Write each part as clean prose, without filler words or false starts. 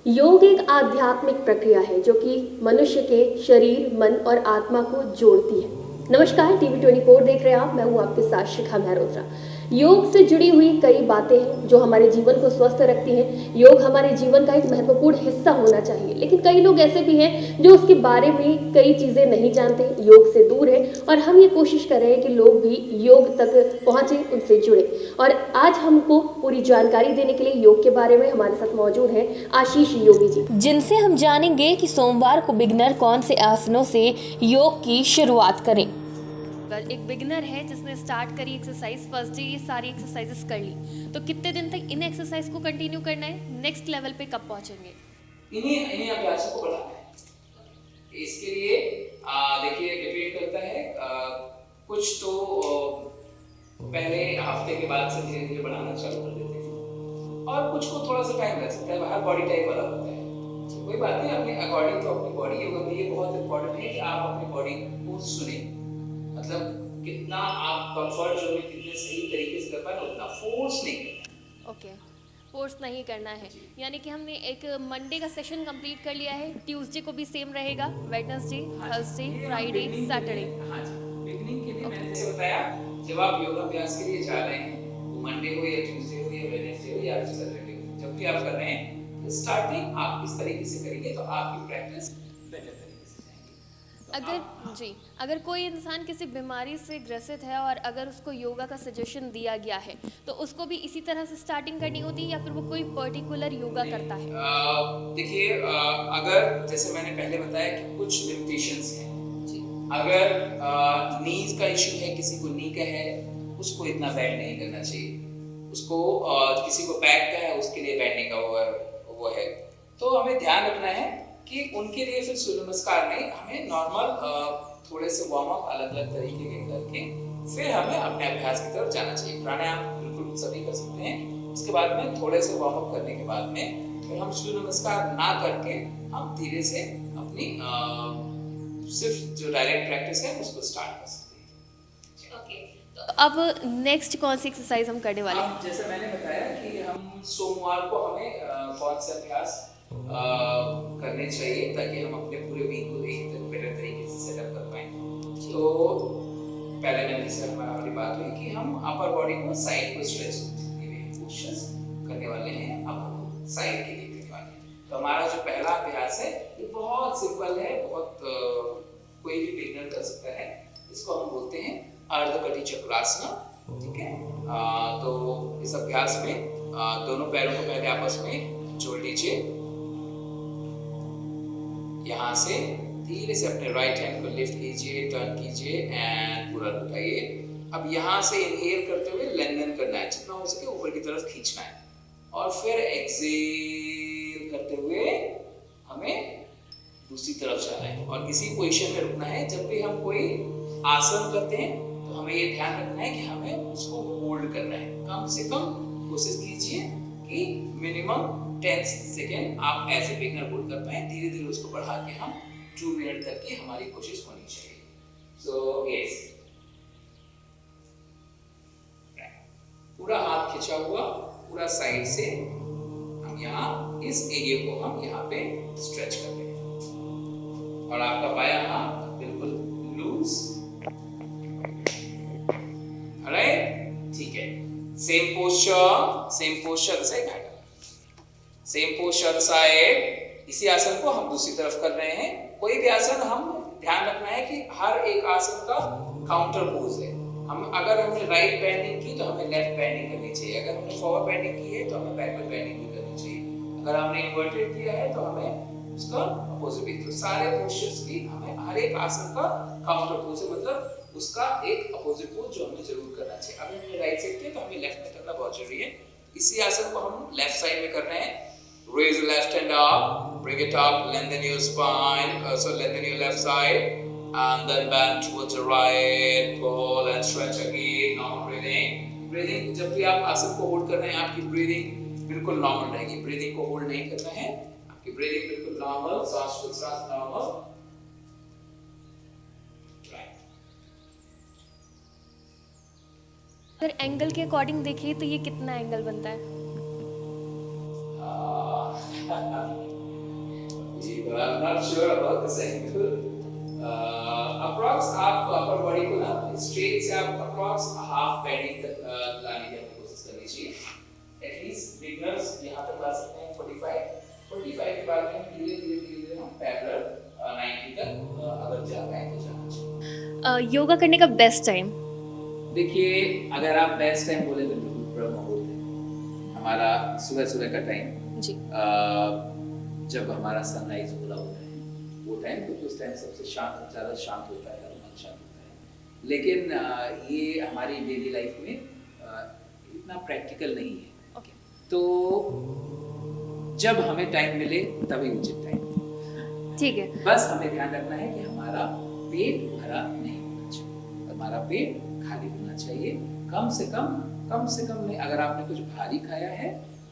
योग एक आध्यात्मिक प्रक्रिया है जो कि मनुष्य के शरीर, मन और आत्मा को जोड़ती है। नमस्कार, टीवी 24 देख रहे हैं आप। मैं हूं आपके साथ शिखा मेहरोत्रा। योग से जुड़ी हुई कई बातें हैं जो हमारे जीवन को स्वस्थ रखती हैं। योग हमारे जीवन का एक महत्वपूर्ण हिस्सा होना चाहिए, लेकिन कई लोग ऐसे भी हैं जो उसके बारे में कई चीज़ें नहीं जानते, योग से दूर है। और हम ये कोशिश कर रहे हैं कि लोग भी योग तक पहुँचे, उनसे जुड़े। और आज हमको पूरी जानकारी देने के लिए योग के बारे में हमारे साथ मौजूद हैं आशीष योगी जी, जिनसे हम जानेंगे कि सोमवार को बिगनर कौन से आसनों से योग की शुरुआत करें। एक बिगनर है जिसने स्टार्ट करी एक्सरसाइज, फर्स्ट डे ये सारी एक्सरसाइजेस कर ली, तो कितने दिन तक इन एक्सरसाइज को कंटिन्यू करना है, नेक्स्ट लेवल पे कब पहुंचेंगे? इन्हीं अभ्यासों को बढ़ाना है। इसके लिए देखिए डिपेंड करता है, कुछ तो पहले हफ्ते के बाद से धीरे धीरे बढ़ाना चालू कर देते हैं, और कुछ को थोड़ा सा टाइम लग सकता है। हर बॉडी टाइप अलग होता है, कोई बात नहीं। अपने अकॉर्डिंग तो अपनी बॉडी, योगा में ये बहुत इंपॉर्टेंट है कि आप अपनी बॉडी को सुने। मतलब कितना आप कंफर्ट जोन में कितने सही तरीके से कर पाए, उतना फोर्स नहीं करना। ओके, फोर्स नहीं करना है। यानी कि हमने एक मंडे का सेशन कंप्लीट कर लिया है, ट्यूसडे को भी सेम रहेगा, वेडनेसडे, थर्सडे, फ्राइडे, सैटरडे। हाँ जी, बिगनिंग के लिए मैंने जैसे बताया, जब आप योगाभ्यास के लिए जा रहे हैं, वो मंडे हो या ट्यूसडे हो या वेडनेसडे हो या सैटरडे हो, जब भी आप कर रहे हैं, स्टार्टिंग आप इस तरीके से करेंगे तो आपकी प्रैक्टिस बेटर तरीके से जाएगी। अगर कोई इंसान किसी बीमारी से ग्रसित है और अगर उसको योगा का सजेशन दिया गया है, तो उसको भी इसी तरह से स्टार्टिंग करनी होती है या फिर वो कोई पर्टिकुलर योगा करता है? देखिए, अगर जैसे मैंने पहले बताया कि कुछ लिमिटेशंस हैं। अगर नीज का इश्यू है, किसी को नी का है, उसको इतना बैंड नहीं करना चाहिए। उसको किसी को बैक का है, उसके लिए बैंडिंग का वो है। तो हमें ध्यान रखना है कि उनके लिए फिर सूर्य नमस्कार नहीं, हमें नॉर्मल थोड़े से वार्म अप अलग अलग तरीके के करके फिर हमें अपने अभ्यास की तरफ जाना चाहिए। प्राणायाम बिल्कुल सभी कर सकते हैं। उसके बाद में थोड़े से वार्म अप करने के बाद में फिर हम सूर्य नमस्कार ना करके हम धीरे से अपनी सिर्फ जो डायरेक्ट प्रैक्टिस है उसको स्टार्ट कर सकते हैं। ओके, तो अब नेक्स्ट कौन सी एक्सरसाइज हम करने वाले हैं? जैसे मैंने बताया कि हम सोमवार को हमें कौन से अभ्यास करने चाहिए ताकि हम अपने पूरे वीक को एक बेटर तरीके से सेटअप कर पाए। तो पहले मैंने जैसे हमारी बात हुई कि हम अपर बॉडी को साइड को स्ट्रेच पोस्चर्स करने वाले हैं, अब साइड के लिए करने वाले हैं। तो हमारा जो पहला अभ्यास है ये बहुत सिंपल है, बहुत कोई भी बिगिनर कर सकता है। इसको हम बोलते हैं अर्धकटी चक्रासन। ठीक है, तो इस अभ्यास में दोनों पैरों को पहले आपस में जोड़ लीजिए। यहाँ से धीरे से अपने राइट हैंड को लिफ्ट कीजिए, टर्न कीजिए एंड पूरा उठाइए। अब यहाँ से इनहेल करते हुए लेंथन करना है, जितना हो सके ऊपर की तरफ खींचना है, और फिर एक्सेल करते हुए हमें दूसरी तरफ जाना है और इसी पोजीशन में रुकना है। जब भी हम कोई आसन करते हैं तो हमें ये ध्यान रखना है कि हमें उसको होल्ड करना है। कम से कम कोशिश कीजिए कि मिनिमम 10 सेकेंड आप एज ए बिगिनर होल्ड कर पाए। धीरे धीरे उसको बढ़ा के हम 2 मिनट तक की हमारी कोशिश होनी चाहिए। सो यस, पूरा हाथ खिंचा हुआ, पूरा साइड से हम यहाँ इस एरिया को हम यहाँ पे स्ट्रेच कर रहे हैं, और आपका बायां हाथ बिल्कुल लूज। ऑलराइट, ठीक है। Same posture side, same posture side. इसी आसन को हम दूसरी तरफ कर रहे हैं। कोई भी आसन हम ध्यान रखना है कि हर एक आसन का काउंटर पोज है। अगर हमने राइट बैंडिंग की तो हमें लेफ्ट बैंडिंग करनी चाहिए, अगर हमने फॉरवर्ड बैंडिंग की है तो हमें बैकवर्ड बैंडिंग भी करनी चाहिए, अगर हमने इन्वर्टेड किया है तो हमें उसका अपोजिट भी। तो सारे पोस्चर्स की हमें हर एक आसन का काउंटर पोज है, मतलब उसका एक अपोजिट पोज जो हमें जरूर करना चाहिए। अगर हमने राइट साइड किया तो हमें लेफ्ट में करना बहुत जरूरी है। इसी आसन को हम लेफ्ट साइड में कर रहे हैं। Raise your left hand up, bring it up, lengthen your spine, lengthen your left side, and then bend towards your right, pull and stretch again, normal breathing. जब भी आप आसन को होल्ड कर रहे हैं, आपकी ब्रीदिंग बिल्कुल नॉर्मल रहेगी। ब्रीदिंग को होल्ड नहीं करना है, आपकी ब्रीदिंग बिल्कुल नॉर्मल, सांस को सांस नॉर्मल। अगर एंगल के अकॉर्डिंग देखिए तो ये कितना एंगल बनता है? not sure about this angle. Approx आप अपर बॉडी को ना स्ट्रेट से आप अप्रॉक्स हाफ बेंडिंग तक लाने की अपनी कोशिश कर लीजिए. एटलीस्ट बिगनर्स यहाँ तक ला सकते हैं 45 के बाद में धीरे धीरे हम पैरेलल 90 तक अगर जा पाए तो जाना चाहिए. योगा करने का बेस्ट टाइम? देखिए, अगर आप बेस्ट टाइम बोले तो बिल्कुल ब्रह्म मुहूर्त है हमारा, सुबह का टाइम जी. जब हमारा सनराइज हो रहा होता है वो टाइम, क्योंकि उस टाइम सबसे ज़्यादा शांत होता है और मन शांत होता है. लेकिन ये हमारी डेली लाइफ में इतना प्रैक्टिकल नहीं है. Okay. तो जब हमें टाइम मिले तभी उचित टाइम. ठीक है. बस हमें ध्यान रखना है कि हमारा पेट भरा नहीं होना चाहिए, हमारा पेट खाली होना चाहिए. कम से कम नहीं, अगर आपने कुछ भारी खाया है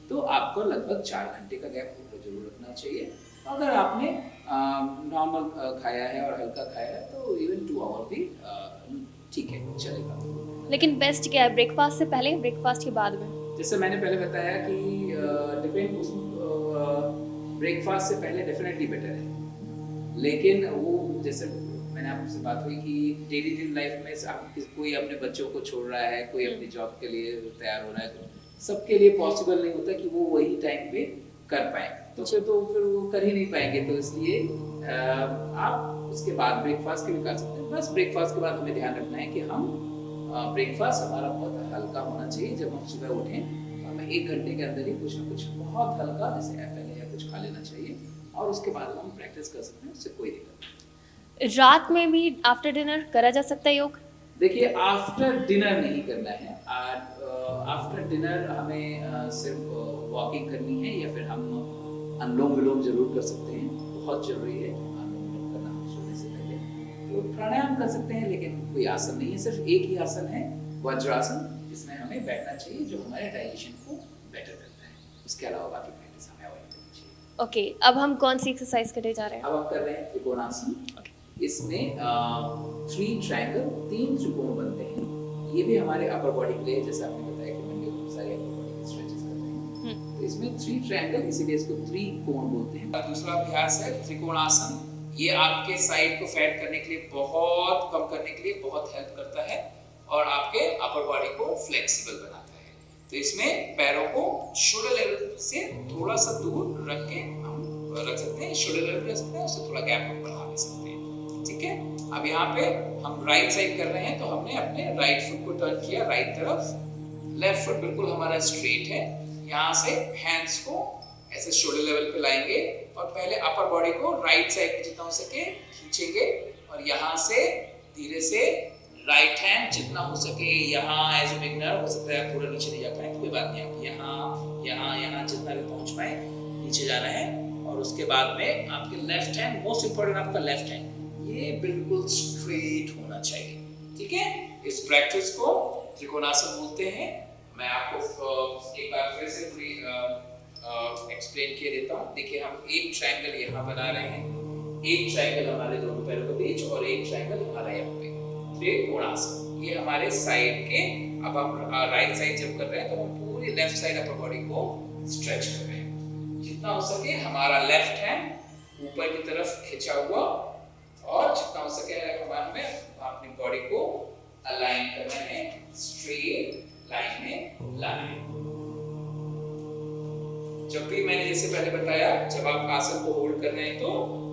तो आपको लगभग 4 घंटे का गैप जरूर रखना चाहिए. अगर आपने नॉर्मल खाया है और हल्का खाया है तो इवन 2 आवर भी ठीक है, चलेगा. लेकिन बेस्ट क्या है, ब्रेकफास्ट से पहले, ब्रेकफास्ट के बाद में? जैसे मैंने पहले बताया कि डिपेंड, ब्रेकफास्ट से पहले डेफिनेटली बेटर है. लेकिन वो जैसे मैंने आपसे बात हुई कि डेली लाइफ में आप कोई अपने बच्चों को छोड़ रहा है, कोई अपनी जॉब के लिए तैयार हो रहा है, सबके लिए पॉसिबल नहीं होता कि वो वही टाइम पे कर पाए. तो फिर वो कर ही नहीं पाएंगे. तो इसलिए आप उसके बाद ब्रेकफास्ट के भी कर सकते हैं. बस ब्रेकफास्ट के बाद हमें ध्यान रखना है कि हम ब्रेकफास्ट हमारा बहुत हल्का होना चाहिए. जब हम सुबह उठें तो हमें 1 घंटे के अंदर ही कुछ ना कुछ बहुत हल्का, जैसे एप्पल या कुछ खा लेना चाहिए, और उसके बाद हम प्रैक्टिस कर सकते हैं. उससे कोई दिक्कत नहीं. रात में भी आफ्टर डिनर करा जा सकता है योग? देखिए, आफ्टर डिनर नहीं करना है. आफ्टर डिनर हमें सिर्फ वॉकिंग करनी है, या फिर हम अनुलोम विलोम जरूर कर सकते हैं. बहुत जरूरी है अनुलोम विलोम करना सोने से पहले. तो प्राणायाम कर सकते हैं, लेकिन कोई आसन नहीं है. सिर्फ एक ही आसन है, वज्रासन, जिसमें हमें बैठना चाहिए, जो हमारे डाइजेशन को बेटर करता है. उसके अलावा बाकी प्रैक्टिस हमें अवॉइड करनी चाहिए. ओके, अब हम कौन सी एक्सरसाइज करने जा रहे हैं? अब हम कर रहे हैं त्रिकोणासन. इसमें 3 ट्रायंगल, 3 त्रिकोण बनते हैं. ये भी हमारे अपर बॉडी के लिए, जैसे आपने बताया कि मंडे को सारे अपर बॉडी के स्ट्रेचेस करते हैं. तो इसमें 3 ट्रायंगल, इसीलिए इसको त्रिकोण बोलते हैं. दूसरा अभ्यास है त्रिकोणासन. ये आपके साइड को फैट करने के लिए, बहुत कम करने के लिए बहुत हेल्प करता है, और आपके अपर बॉडी को फ्लेक्सिबल बनाता है. तो इसमें पैरों को शोल्डर लेवल से थोड़ा सा दूर रख के हम रख सकते हैं. शोल्डर लेवल रख सकते हैं, उससे थोड़ा गैप हम बढ़ा भी सकते हैं. ठीक है. अब यहाँ पे हम राइट साइड कर रहे हैं, तो हमने अपने राइट फुट को टर्न किया राइट तरफ. लेफ्ट फुट बिल्कुल हमारा स्ट्रेट है. यहाँ से हैंड्स को ऐसे शोल्डर लेवल पे लाएंगे, और पहले अपर बॉडी को राइट साइड में जितना हो सके खींचेंगे, और यहाँ से धीरे से राइट हैंड जितना हो सके, यहाँ एज ए बिगिनर हो सकता है पूरा नीचे नहीं जा पाए, कोई बात नहीं. आप यहाँ जितना भी पहुँच पाए नीचे जाना है. और उसके बाद में आपके लेफ्ट हैंड, मोस्ट इंपॉर्टेंट आपका लेफ्ट हैंड, ये बिल्कुल स्ट्रेट होना चाहिए. ठीक है. इस प्रैक्टिस को त्रिकोणासन बोलते हैं. मैं आपको एक बार फिर से पूरी एक्सप्लेन किए देता हूँ. देखिए, हम एक ट्रायंगल यहाँ बना रहे हैं, एक ट्रायंगल हमारे दोनों पैरों के बीच, और एक ट्रायंगल हमारा यहाँ पे. त्रिकोणासन ये हमारे साइड के. अब हम राइट साइड जब कर रहे हैं तो हम पूरी लेफ्ट साइड अपर बॉडी को स्ट्रेच कर रहे हैं. जितना हो सके हमारा लेफ्ट हैंड ऊपर की तरफ खिंचा हुआ, और जितना हो सके हमें अपनी बॉडी को अलाइन करना है, स्ट्रेट लाइन में लाना है. जब भी मैंने जैसे पहले बताया, जब आप आसन को होल्ड कर रहे हैं तो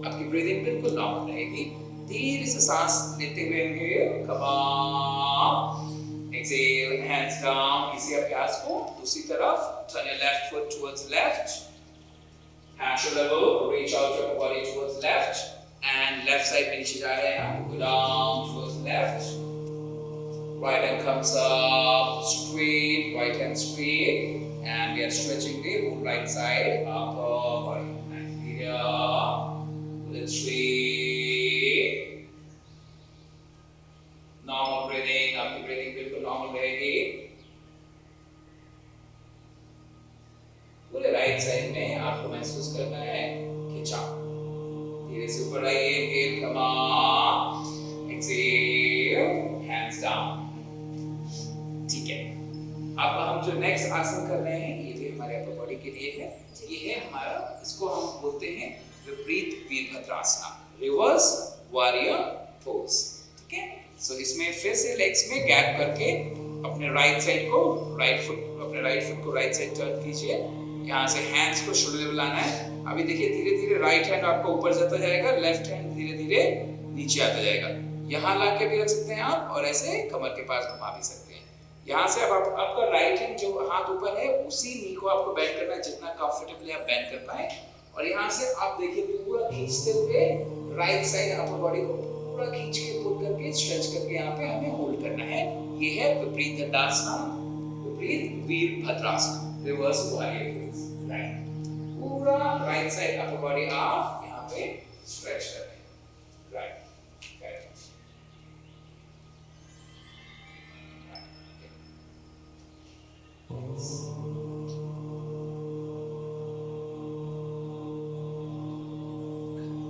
आपकी ब्रीदिंग बिल्कुल नॉर्मल रहेगी. धीरे से सांस लेते हुए inhale, come up, exhale, hands down. इसी अभ्यास को दूसरी तरफ, turn your left foot towards left, hands to level, reach out your body towards left, and left side में नीचे जा रहे हैं. Go down towards left. Right hand comes up straight, right hand straight, and we are stretching the whole right side, upper body. And here, pull it straight. Normal breathing. आपकी breathing बिल्कुल normal रहेगी. पूरे right side में आपको महसूस करना है खिंचाव. धीरे से ऊपर आइए, inhale, come up, exhale, hands down. ठीक है. अब हम जो नेक्स्ट आसन कर रहे हैं, ये भी हमारे अपर बॉडी के लिए है. ये है हमारा, इसको हम बोलते हैं विपरीत वीरभद्रासना, रिवर्स वॉरियर पोज। ठीक है, सो इसमें फिर से लेग्स में गैप करके अपने राइट साइड को राइट फुट को राइट साइड टर्न कीजिए। यहाँ से हैंड्स को शोल्डर लेवल लाना है। अभी देखिए धीरे धीरे राइट हैंड आपका ऊपर जाता जाएगा, लेफ्ट हैंड धीरे धीरे नीचे आता जाएगा। यहाँ ला के भी रख सकते हैं आप और ऐसे कमर के पास घुमा भी सकते हैं। यहाँ से अब आपका राइट हैंड जो हाथ ऊपर है उसी नी को आपको बेंड करना है, जितना कंफर्टेबली आप बेंड कर पाए। और यहाँ से आप देखिए पूरा खींचते हुए राइट साइड अपर बॉडी को पूरा खींच के पुल करके स्ट्रेच करके यहाँ पे हमें होल्ड करना है। ये है विपरीत दंडासना, विपरीत Virabhadrasana, reverse warrior pose. Right, पूरा राइट साइड अपर बॉडी आप यहाँ पे स्ट्रेच कर रहे हैं। Right,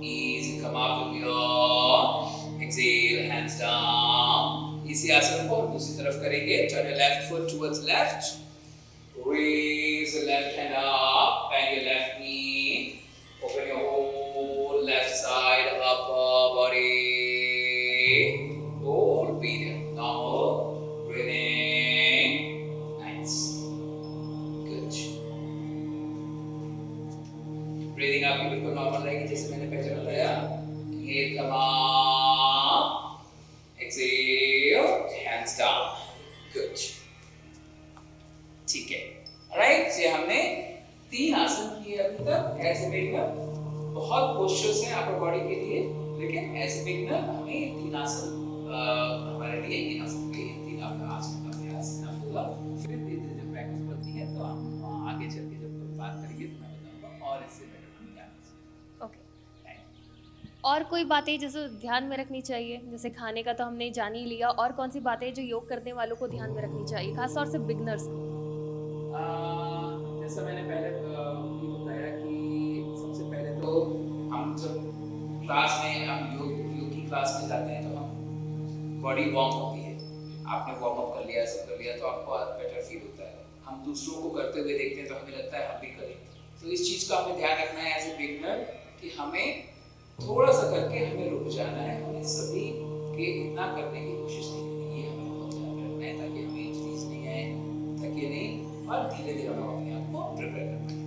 easy, come up with your exhale, hands down। इसी आसन को हम दूसरी तरफ करेंगे। Turn your left foot towards left, raise the left hand up, bend your left knee, open your whole left side upper body, whole breathing, normal breathing, nice, good। Breathing आपकी बिल्कुल normal रहेगी जैसे मैंने पहले बताया। ये कमाल, एक्सेल, हैंड्स डाउन, गुड। ठीक है, राइट। ये हमने 3 आसन किए अभी तक एज ए बिगिनर। बहुत पोस्चर्स हैं अपर बॉडी के लिए, लेकिन एज ए बिगिनर हमें 3 आसन हमारे लिए ये आसन के 3 आसन का अभ्यास करना होगा। फिर धीरे-धीरे जब प्रैक्टिस बढ़ती है तो हम आगे चल के जब बात करेंगे तो मैं बताऊंगा और इससे और कोई बातें जैसे ध्यान में रखनी चाहिए, जैसे खाने का तो हमने जान ही लिया, और कौन सी बातें जो योग करने वालों को ध्यान में रखनी चाहिए, खास तौर से बिगनर्स को? जैसा मैंने पहले ये बताया कि सबसे पहले तो हम जब क्लास में हम योग की क्लास में जाते हैं तो हम बॉडी वार्म होती है। आपने वार्म अप कर लिया, सब कर लिया तो आपको बेटर फील होता है। हम दूसरों को करते हुए देखते हैं तो हमें लगता है हम भी करें। तो इस चीज़ का हमें ध्यान रखना है एज ए बिगनर कि हमें थोड़ा सा करके हमें रुक जाना है। हमें सभी के इतना करने की कोशिश नहीं करनी है, हमें बहुत ध्यान रखना है ताकि हमें इंजरीज नहीं आए, थके नहीं, और धीरे धीरे हम अपने आप को प्रिपेयर कर पाए।